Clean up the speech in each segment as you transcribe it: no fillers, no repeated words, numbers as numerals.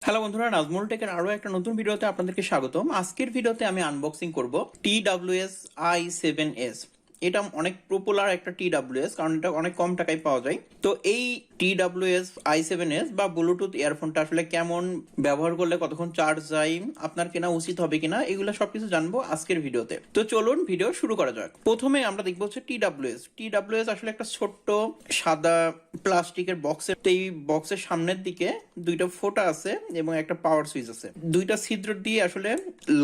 Hello বন্ধুরা, নাজমুল টেকের আরো একটা নতুন ভিডিওতে আপনাদেরকে স্বাগতম। আজকের ভিডিওতে আমি আনবক্সিং করব TWS i7s। এটা অনেক পপুলার একটা TWS, কারণ এটা অনেক কম টাকায় পাওয়া যায়। তো এই TWS i7s বা ব্লুটুথ ইয়ারফোনটা আসলে কেমন, ব্যবহার করলে কতক্ষণ চার্জ যায়, আপনার কেনা উচিত হবে কিনা, এগুলো সবকিছু জানবো আজকের ভিডিওতে। তো চলুন ভিডিও শুরু করা যাক। প্রথমে আমরা দেখবো হচ্ছে TWS আসলে একটা ছোট্ট সাদা প্লাস্টিকের বক্সের। এই বক্সের সামনের দিকে দুইটা ফোঁটা আছে এবং একটা পাওয়ার সুইচ আছে। দুইটা ছিদ্র দিয়ে আসলে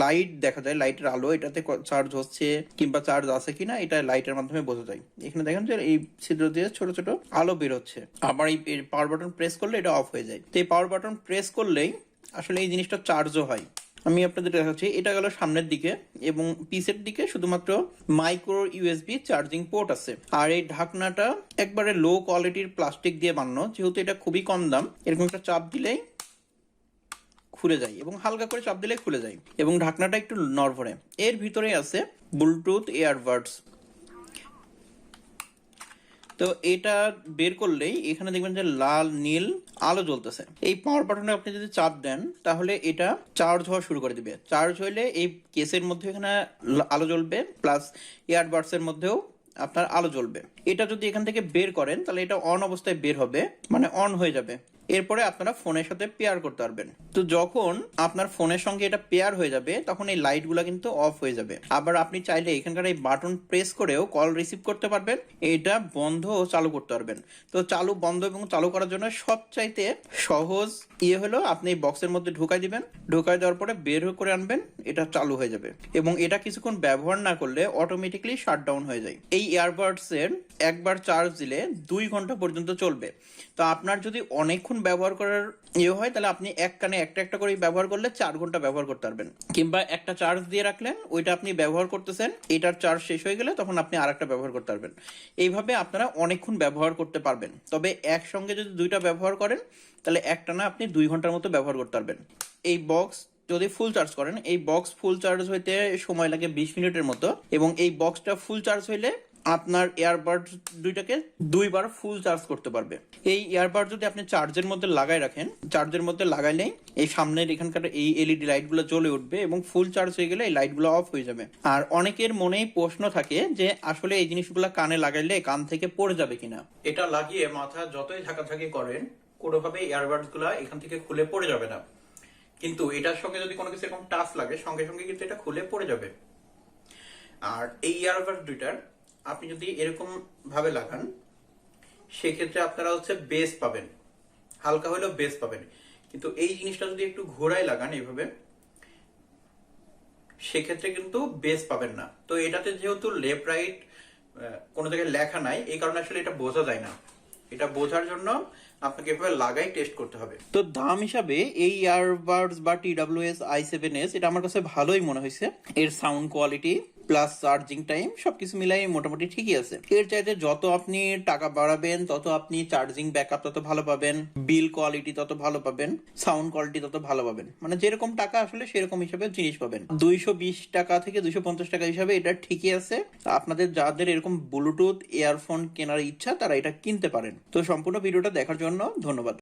লাইট দেখা যায়, লাইটের আলো, এটাতে চার্জ হচ্ছে কিংবা চার্জ আছে কিনা এটা লাইটের মাধ্যমে বোঝা যায়। এখানে দেখেন যে এই ছিদ্র দিয়ে ছোট ছোট আলো বের হচ্ছে। আবার এই পাওয়ার বাটন প্রেস করলে এটা অফ হয়ে যায়। তো এই পাওয়ার বাটন প্রেস করলেই আসলে এই জিনিসটা চার্জও হয়। আমি আপনাদের দেখাচ্ছি, এটা গেল সামনের দিকে এবং পিছের দিকে শুধুমাত্র মাইক্রো ইউএসবি চার্জিং পোর্ট আছে। আর এই ঢাকনাটা একবারে লো কোয়ালিটির প্লাস্টিক দিয়ে বানানো, যেহেতু এটা খুবই কম দাম। এরকম একটা চাপ দিলেই খুলে যায় এবং হালকা করে চাপ দিলেই খুলে যায় এবং ঢাকনাটা একটু নড়বড়ে। এর ভিতরে আছে ব্লুটুথ ইয়ারবাডস। তো এটা বের করলেই এখানে দেখবেন যে লাল নীল আলো জ্বলতেছে। এই পাওয়ার বাটনে আপনি যদি চাপ দেন তাহলে এটা চার্জ হওয়া শুরু করে দিবে। চার্জ হইলে এই কেসের মধ্যে এখানে আলো জ্বলবে, প্লাস ইয়ারবাডস এর মধ্যেও আপনার আলো জ্বলবে। এটা যদি এখান থেকে বের করেন তাহলে এটা অন অবস্থায় বের হবে, মানে অন হয়ে যাবে। এরপরে আপনারা ফোনের সাথে পেয়ার করতে পারবেন। তো যখন আপনার ফোনের সঙ্গে এটা পেয়ার হয়ে যাবে তখন এই লাইটগুলো কিন্তু অফ হয়ে যাবে। আবার আপনি চাইলে এখানকার এই বাটন প্রেস করেও কল রিসিভ করতে পারবেন, এটা বন্ধ ও চালু করতে পারবেন। তো চালু, বন্ধ এবং চালু করার জন্য সবচাইতে সহজ হলো আপনি এই বক্সের মধ্যে ঢুকাই দিবেন। ঢুকাই দেওয়ার পরে বের করে আনবেন, এটা চালু হয়ে যাবে এবং এটা কিছুক্ষণ ব্যবহার না করলে অটোমেটিকলি শাটডাউন হয়ে যায়। এই ইয়ারবাডস এর একবার চার্জ দিলে 2 ঘন্টা পর্যন্ত চলবে। তো আপনার যদি অনেকক্ষণ ব্যবহার করার হয় তাহলে আপনি এক কানে একটা একটা করে ব্যবহার করলে 4 ঘন্টা ব্যবহার করতে পারবেন। কিংবা একটা চার্জ দিয়ে রাখলেন, ওইটা আপনি ব্যবহার করতেছেন, এটার চার্জ শেষ হয়ে গেলে তখন আপনি আরেকটা ব্যবহার করতে পারবেন। এইভাবে আপনারা অনেকক্ষণ ব্যবহার করতে পারবেন। তবে একসঙ্গে যদি দুইটা ব্যবহার করেন তাহলে একটানা আপনি 2 ঘন্টার মতো ব্যবহার করতে পারবেন। এই বক্স যদি ফুল চার্জ করেন, এই বক্স ফুল চার্জ হইতে সময় লাগে 20 মিনিটের মতো এবং এই বক্সটা ফুল চার্জ হইলে আপনার ইয়ারবাড দুইটাকে 2 বার ফুল চার্জ করতে পারবে। এই ইয়ারবাড যদি আপনি চার্জের মধ্যে লাগাই রাখেন, চার্জের মধ্যে লাগাইলেই এই সামনের এখানকার এই এলইডি লাইটগুলো জ্বলে উঠবে এবং ফুল চার্জ হয়ে গেলে এই লাইটগুলো অফ হয়ে যাবে। আর অনেকের মনেই প্রশ্ন থাকে যে আসলে এই জিনিসগুলো কানে লাগাইলে কান থেকে পড়ে যাবে কিনা। এটা লাগিয়ে মাথা যতই ঝাঁকাঝাঁকি করেন কোনোভাবে ইয়ারবাডস গুলা এখান থেকে খুলে পড়ে যাবে না। কিন্তু এটার সঙ্গে যদি কোনো কিছু এরকম টাচ লাগে সঙ্গে সঙ্গে কিন্তু এটা খুলে পড়ে যাবে। আর এই ইয়ারবাড দুইটার আপনি যদি এরকম ভাবে লাগান সেক্ষেত্রে আপনারা হচ্ছে বেস পাবেন, হালকা হলেও বেস পাবেন। কিন্তু এই জিনিসটা যদি একটু ঘোরায় লাগান এইভাবে, সেক্ষেত্রে কিন্তু বেস পাবেন না। তো এটাতে যেহেতু লেফট রাইট কোনো জায়গায় লেখা নাই, এই কারণে আসলে এটা বোঝা যায় না। এটা বোঝার জন্য আপনাকে এভাবে লাগাই টেস্ট করতে হবে। তো দাম হিসাবে এই ইয়ারবাডস বা TWS i7s এটা আমার কাছে ভালোই মনে হয়েছে। এর sound quality plus charging time সবকিছু মিলাই মোটামুটি ঠিকই আছে। এর চাইতে যত আপনি টাকা বাড়াবেন তত আপনি চার্জিং ব্যাকআপ তত ভালো পাবেন, বিল কোয়ালিটি তত ভালো পাবেন, সাউন্ড কোয়ালিটি তত ভালো পাবেন। মানে যেরকম টাকা আসলে সেরকম হিসাবে জিনিস পাবেন। 220 টাকা থেকে 250 টাকা হিসাবে এটা ঠিকই আছে। আপনাদের যাদের এরকম ব্লুটুথ ইয়ারফোন কেনার ইচ্ছা তারা এটা কিনতে পারেন। তো সম্পূর্ণ ভিডিওটা দেখার জন্য ধন্যবাদ।